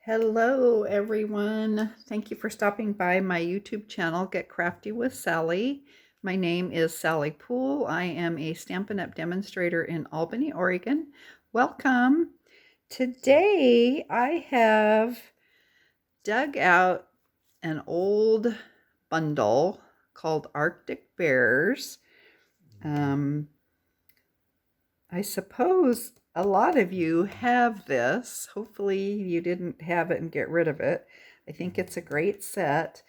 Hello everyone. Thank you for stopping by my YouTube channel, Get Crafty with Sally. My name is Sally Poole. I am a Stampin' Up! Demonstrator in Albany, Oregon. Welcome. Today I have dug out an old bundle called Arctic Bears. I suppose a lot of you have this. Hopefully you didn't have it and get rid of it. I think it's a great set.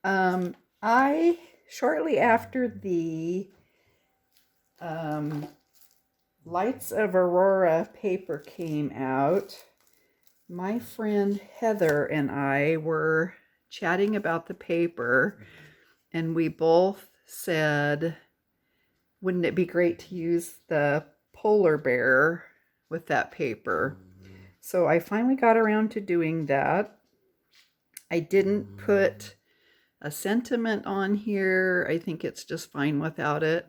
Shortly after the Lights of Aurora paper came out, my friend Heather and I were chatting about the paper, and we both said, wouldn't it be great to use the polar bear with that paper? So I finally got around to doing that. I didn't put a sentiment on here. I think it's just fine without it.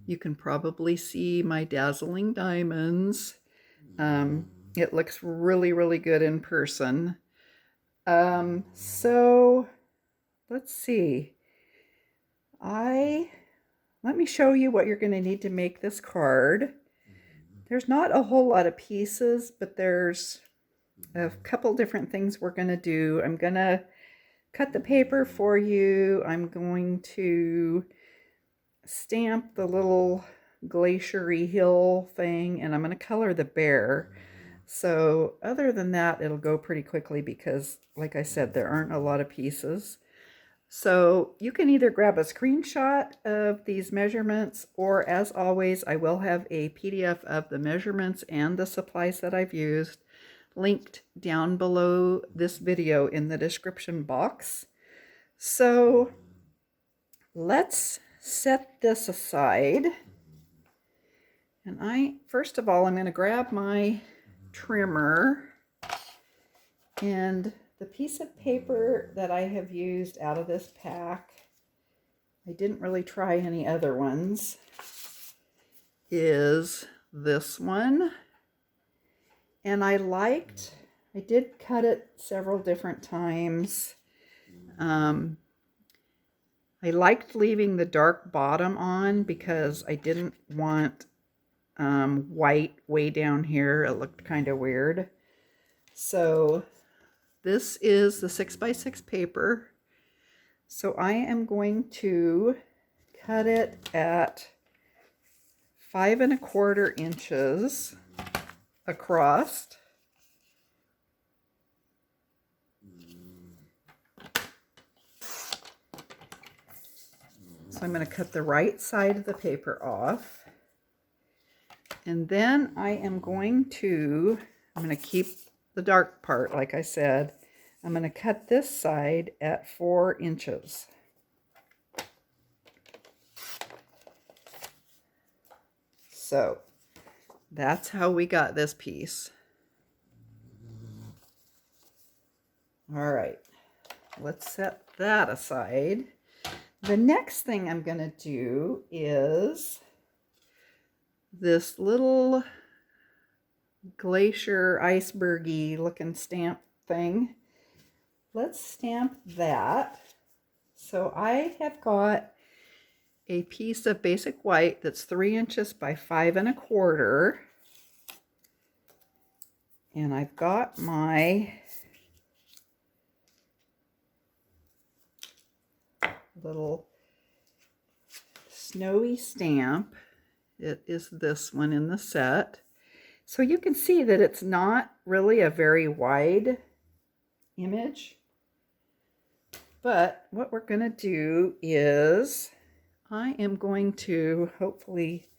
You can probably see my Dazzling Diamonds. It looks really, really good in person. So let's see. Let me show you what you're going to need to make this card. There's not a whole lot of pieces, but there's a couple different things we're going to do. I'm going to cut the paper for you. I'm going to stamp the little glaciery hill thing, and I'm going to color the bear. So other than that, it'll go pretty quickly because, like I said, there aren't a lot of pieces. So you can either grab a screenshot of these measurements, or as always, I will have a PDF of the measurements and the supplies that I've used linked down below this video in the description box. So let's set this aside. And first of all, I'm going to grab my trimmer, and the piece of paper that I have used out of this pack, I didn't really try any other ones, is this one. And I did cut it several different times. I liked leaving the dark bottom on because I didn't want white way down here. It looked kind of weird. So this is the 6x6 paper. So I am going to cut it at 5 1/4 inches across. So I'm going to cut the right side of the paper off. And then I'm going to keep the dark part, like I said. I'm going to cut this side at 4 inches. So that's how we got this piece. All right, let's set that aside. The next thing I'm going to do is this little glacier icebergy looking stamp thing. Let's stamp that. So I have got a piece of basic white that's 3 inches by 5 1/4. And I've got my little snowy stamp. It is this one in the set. So you can see that it's not really a very wide image. But what we're going to do is I am going to, hopefully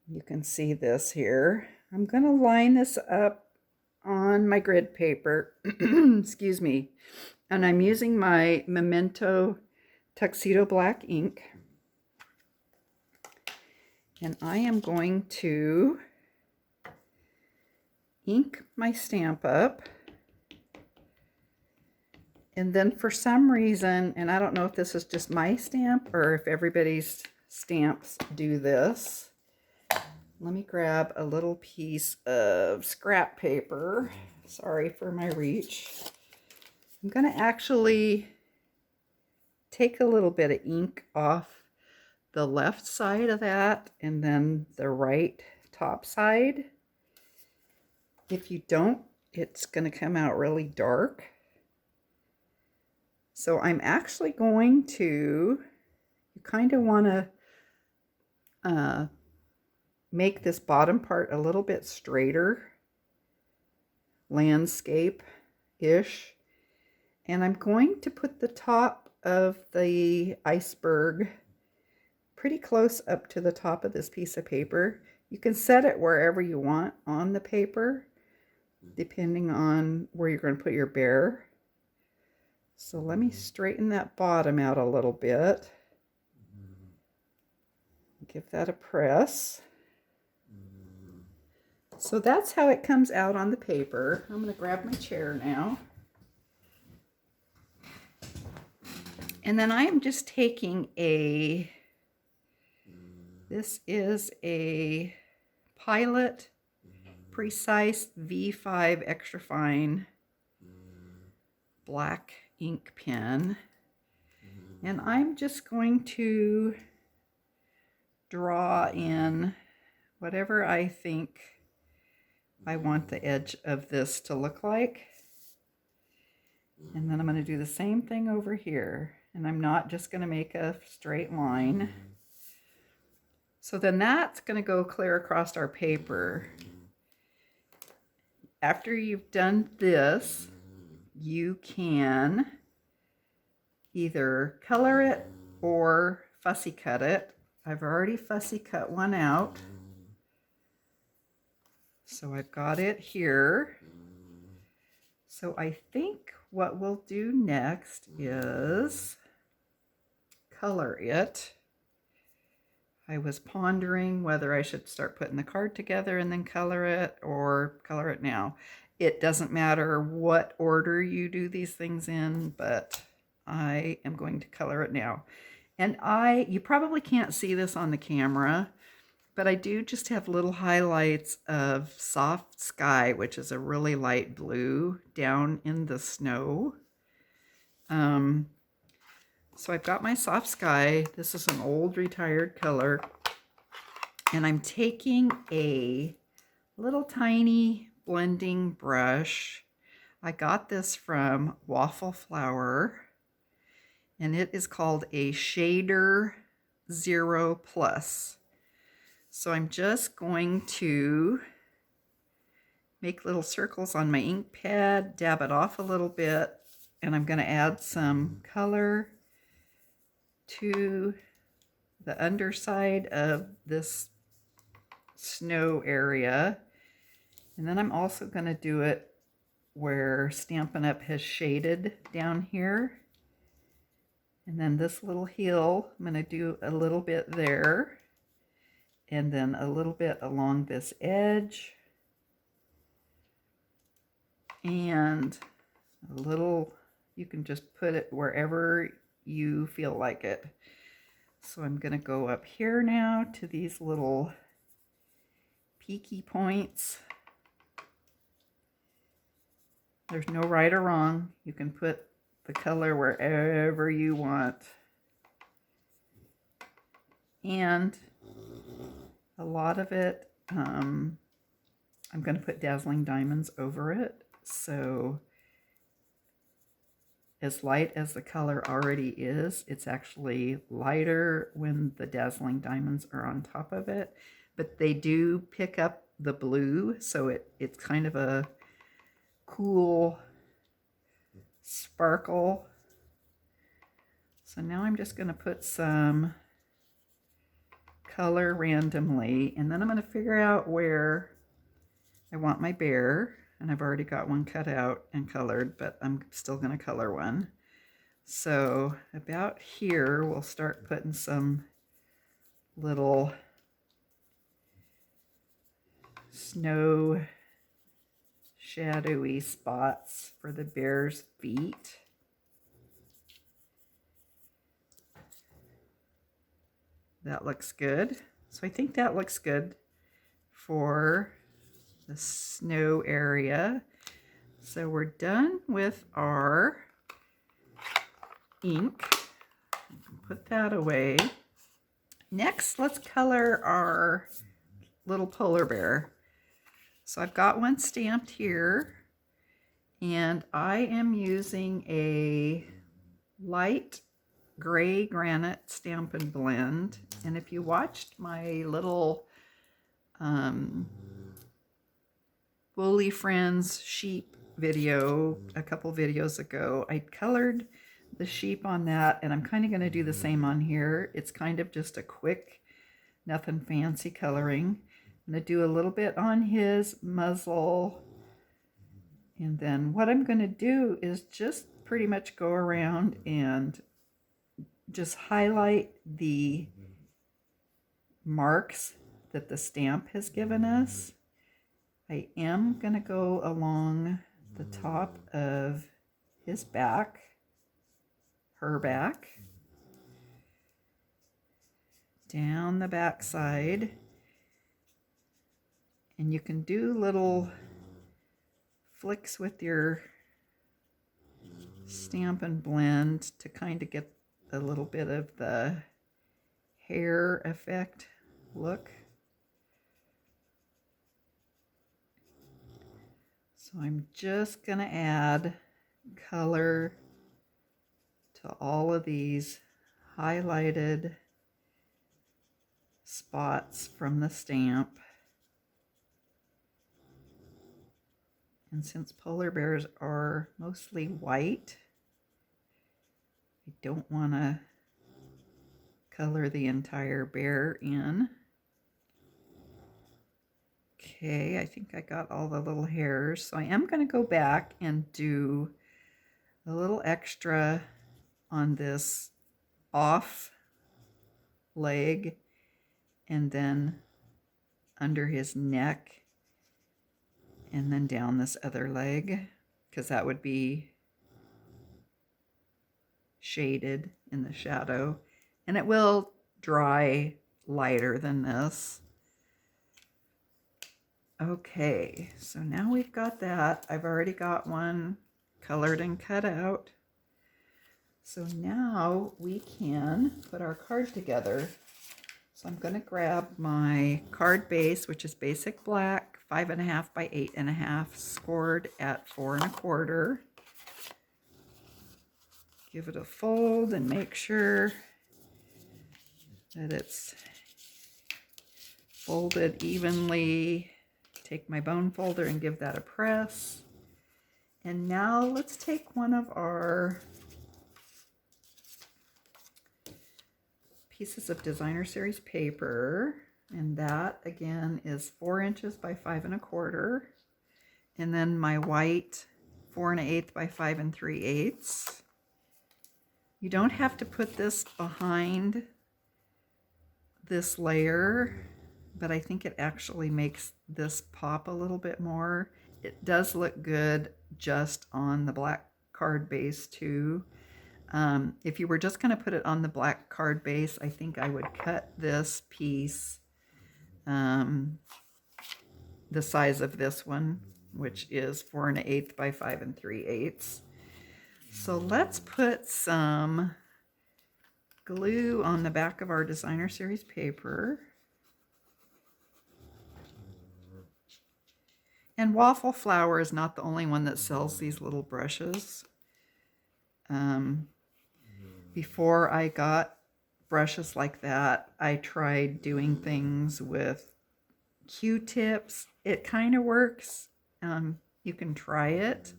you can see this here. I'm going to line this up on my grid paper. Excuse me. And I'm using my Memento Tuxedo Black ink. And I am going to ink my stamp up. And then for some reason, and I don't know if this is just my stamp or if everybody's stamps do this, Let me grab a little piece of scrap paper. Sorry for my reach. I'm going to actually take a little bit of ink off the left side of that and then the right top side. If you don't, it's going to come out really dark. So I'm actually going to, you kind of want to make this bottom part a little bit straighter, landscape-ish. And I'm going to put the top of the iceberg pretty close up to the top of this piece of paper. You can set it wherever you want on the paper, depending on where you're going to put your bear. So let me straighten that bottom out a little bit. Give that a press. So that's how it comes out on the paper. I'm going to grab my chair now. And then I am just taking this is a Pilot Precise V5 Extra Fine black ink pen. And I'm just going to draw in whatever I think I want the edge of this to look like. And then I'm going to do the same thing over here. And I'm not just going to make a straight line. So then that's going to go clear across our paper. After you've done this, you can either color it or fussy cut it. I've already fussy cut one out. So I've got it here. So I think what we'll do next is color it. I was pondering whether I should start putting the card together and then color it or color it now. It doesn't matter what order you do these things in, but I am going to color it now. And you probably can't see this on the camera, but I do just have little highlights of Soft Sky, which is a really light blue, down in the snow. So I've got my Soft Sky. This is an old retired color. And I'm taking a little tiny blending brush. I got this from Waffle Flower. And it is called a Shader 0 Plus. So I'm just going to make little circles on my ink pad, dab it off a little bit, and I'm going to add some color to the underside of this snow area. And then I'm also going to do it where Stampin' Up! Has shaded down here. And then this little heel, I'm going to do a little bit there. And then a little bit along this edge. And a little, you can just put it wherever you feel like it. So I'm going to go up here now to these little peaky points. There's no right or wrong. You can put the color wherever you want. And a lot of it, I'm going to put Dazzling Diamonds over it. So as light as the color already is, it's actually lighter when the Dazzling Diamonds are on top of it. But they do pick up the blue, so it's kind of a cool sparkle. So now I'm just going to put some color randomly, and then I'm going to figure out where I want my bear. And I've already got one cut out and colored, but I'm still going to color one. So about here, we'll start putting some little snow shadowy spots for the bear's feet. That looks good. So I think that looks good for the snow area. So we're done with our ink. Put that away. Next, let's color our little polar bear. So I've got one stamped here, and I am using a light gray granite Stampin' blend. And if you watched my little Woolly Friends sheep video a couple videos ago, I colored the sheep on that, and I'm kind of going to do the same on here. It's kind of just a quick, nothing fancy coloring. I'm going to do a little bit on his muzzle, and then what I'm going to do is just pretty much go around and just highlight the marks that the stamp has given us. I am going to go along the top of his back, her back, down the back side, and you can do little flicks with your Stampin' blend to kind of get a little bit of the hair effect look. So I'm just going to add color to all of these highlighted spots from the stamp. And since polar bears are mostly white, I don't want to color the entire bear in. Okay, I think I got all the little hairs. So I am going to go back and do a little extra on this off leg and then under his neck and then down this other leg, because that would be shaded in the shadow, and it will dry lighter than this. Okay, so now we've got that. I've already got one colored and cut out. So now we can put our card together. So I'm going to grab my card base, which is basic black, 5.5 by 8.5, scored at 4 1/4. Give it a fold and make sure that it's folded evenly. Take my bone folder and give that a press. And now let's take one of our pieces of designer series paper, and that again is 4 inches by 5 1/4, and then my white 4 1/8 by 5 3/8. You don't have to put this behind this layer, but I think it actually makes this pop a little bit more. It does look good just on the black card base too. If you were just going to put it on the black card base, I think I would cut this piece the size of this one, which is 4 1/8 by 5 3/8. So let's put some glue on the back of our designer series paper. And Waffle Flower is not the only one that sells these little brushes. Before I got brushes like that, I tried doing things with Q-tips. It kind of works. You can try it.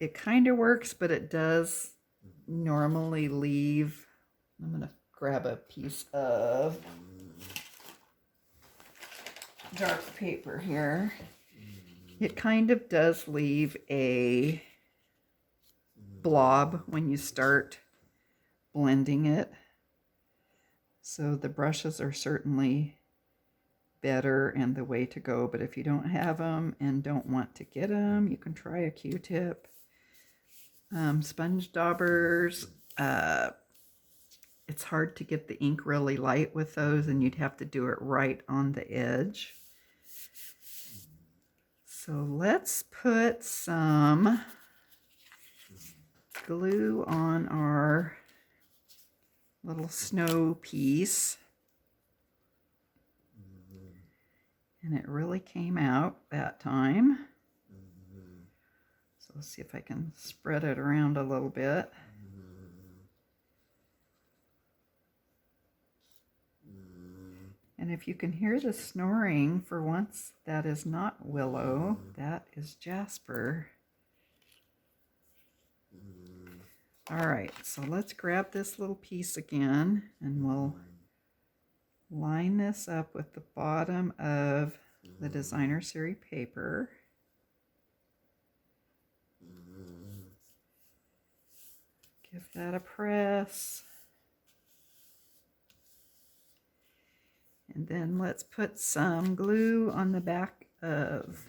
It kind of works, but it does normally leave. I'm going to grab a piece of dark paper here. It kind of does leave a blob when you start blending it. So the brushes are certainly better and the way to go, but if you don't have them and don't want to get them, you can try a Q-tip. Sponge daubers, it's hard to get the ink really light with those, and you'd have to do it right on the edge. So let's put some glue on our little snow piece. And it really came out that time. So let's see if I can spread it around a little bit. And if you can hear the snoring, for once, that is not Willow, that is Jasper. All right, so let's grab this little piece again, and we'll line this up with the bottom of the designer series paper. Give that a press. And then let's put some glue on the back of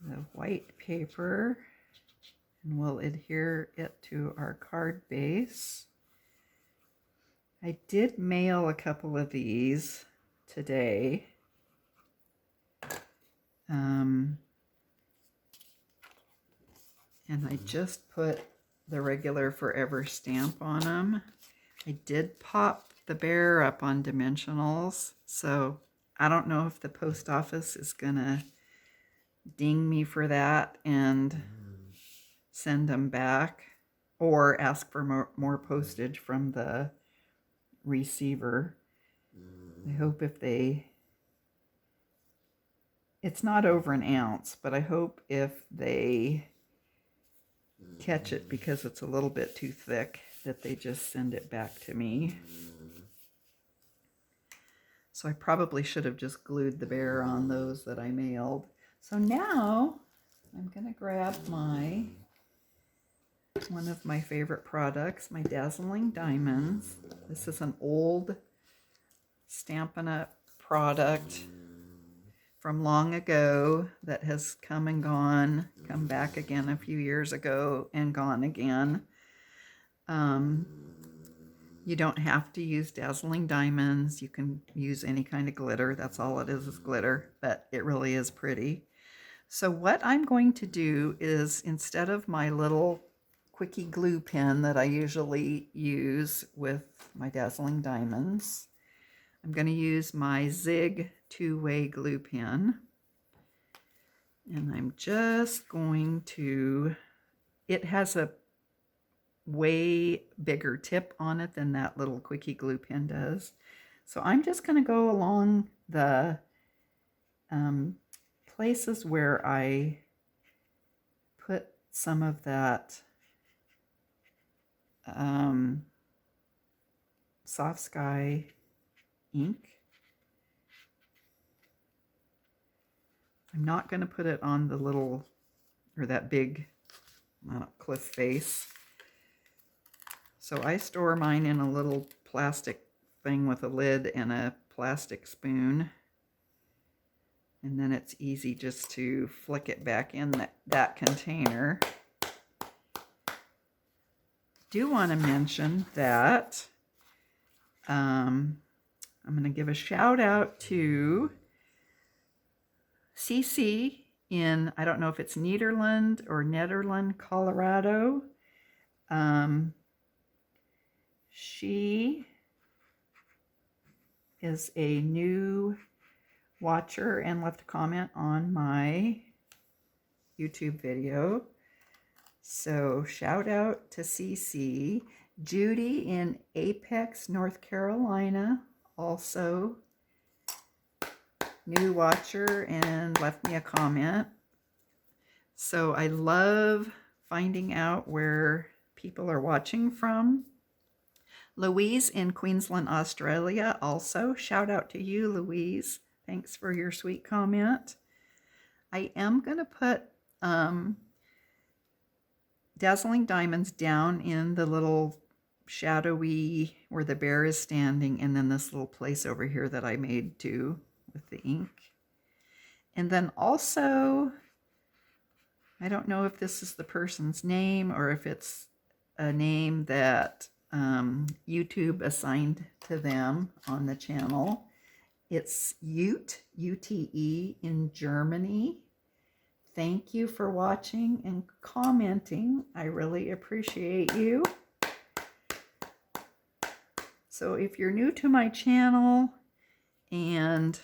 the white paper, and we'll adhere it to our card base. I did mail a couple of these today. And I just put the regular forever stamp on them. I did pop the bear up on dimensionals, so I don't know if the post office is gonna ding me for that and send them back, or ask for more postage from the receiver. I hope if it's not over an ounce, but I hope if they catch it because it's a little bit too thick, that they just send it back to me. So I probably should have just glued the bear on those that I mailed. So now I'm gonna grab one of my favorite products, my Dazzling Diamonds. This is an old Stampin' Up product from long ago that has come and gone, come back again a few years ago and gone again. You don't have to use Dazzling Diamonds. You can use any kind of glitter. That's all it is glitter, but it really is pretty. So what I'm going to do is, instead of my little quickie glue pen that I usually use with my Dazzling Diamonds, I'm going to use my Zig two-way glue pen. And I'm just going to, it has a way bigger tip on it than that little quickie glue pen does. So I'm just going to go along the places where I put some of that Soft Sky ink. I'm not going to put it on the little, or that big cliff face. So I store mine in a little plastic thing with a lid and a plastic spoon. And then it's easy just to flick it back in that container. Do want to mention that I'm going to give a shout out to CC in, I don't know if it's Nederland or Nederland, Colorado. She is a new watcher and left a comment on my YouTube video. So shout out to CC. Judy in Apex, North Carolina, also new watcher and left me a comment. So I love finding out where people are watching from. Louise in Queensland, Australia, also shout out to you, Louise. Thanks for your sweet comment. I am going to put Dazzling Diamonds down in the little shadowy where the bear is standing, and then this little place over here that I made too with the ink. And then also, I don't know if this is the person's name or if it's a name that YouTube assigned to them on the channel. It's Ute, U-T-E, in Germany. Thank you for watching and commenting. I really appreciate you. So if you're new to my channel, and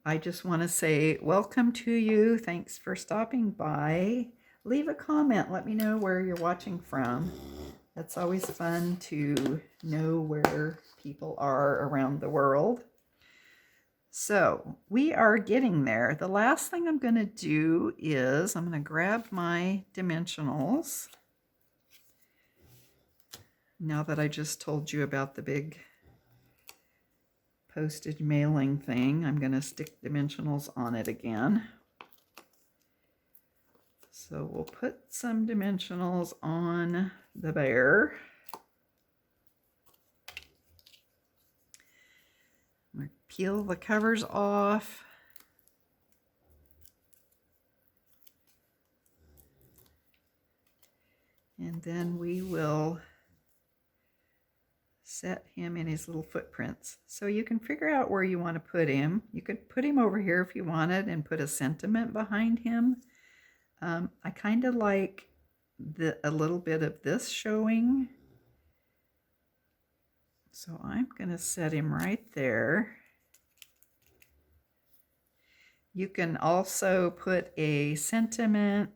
I just want to say welcome to you. Thanks for stopping by. Leave a comment. Let me know where you're watching from. It's always fun to know where people are around the world. So we are getting there. The last thing I'm going to do is I'm going to grab my dimensionals. Now that I just told you about the big postage mailing thing, I'm going to stick dimensionals on it again. So we'll put some dimensionals on the bear. I'm going to peel the covers off. And then we will set him in his little footprints. So you can figure out where you want to put him. You could put him over here if you wanted and put a sentiment behind him. I kind of like a little bit of this showing. So I'm going to set him right there. You can also put a sentiment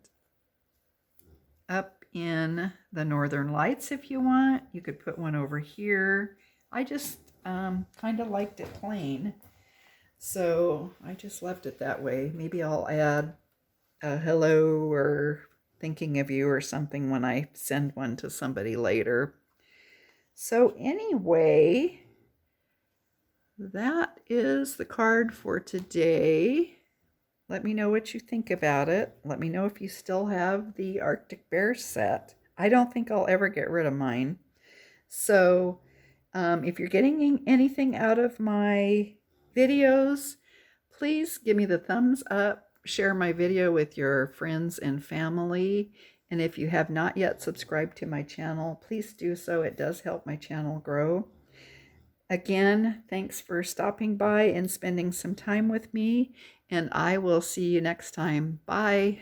up in the Northern Lights if you want. You could put one over here. I just kind of liked it plain, so I just left it that way. Maybe I'll add a hello or thinking of you or something when I send one to somebody later. So anyway, that is the card for today. Let me know what you think about it. Let me know if you still have the Arctic Bear set. I don't think I'll ever get rid of mine. So if you're getting anything out of my videos, please give me the thumbs up. Share my video with your friends and family. And if you have not yet subscribed to my channel, please do so. It does help my channel grow. Again, thanks for stopping by and spending some time with me, and I will see you next time. Bye.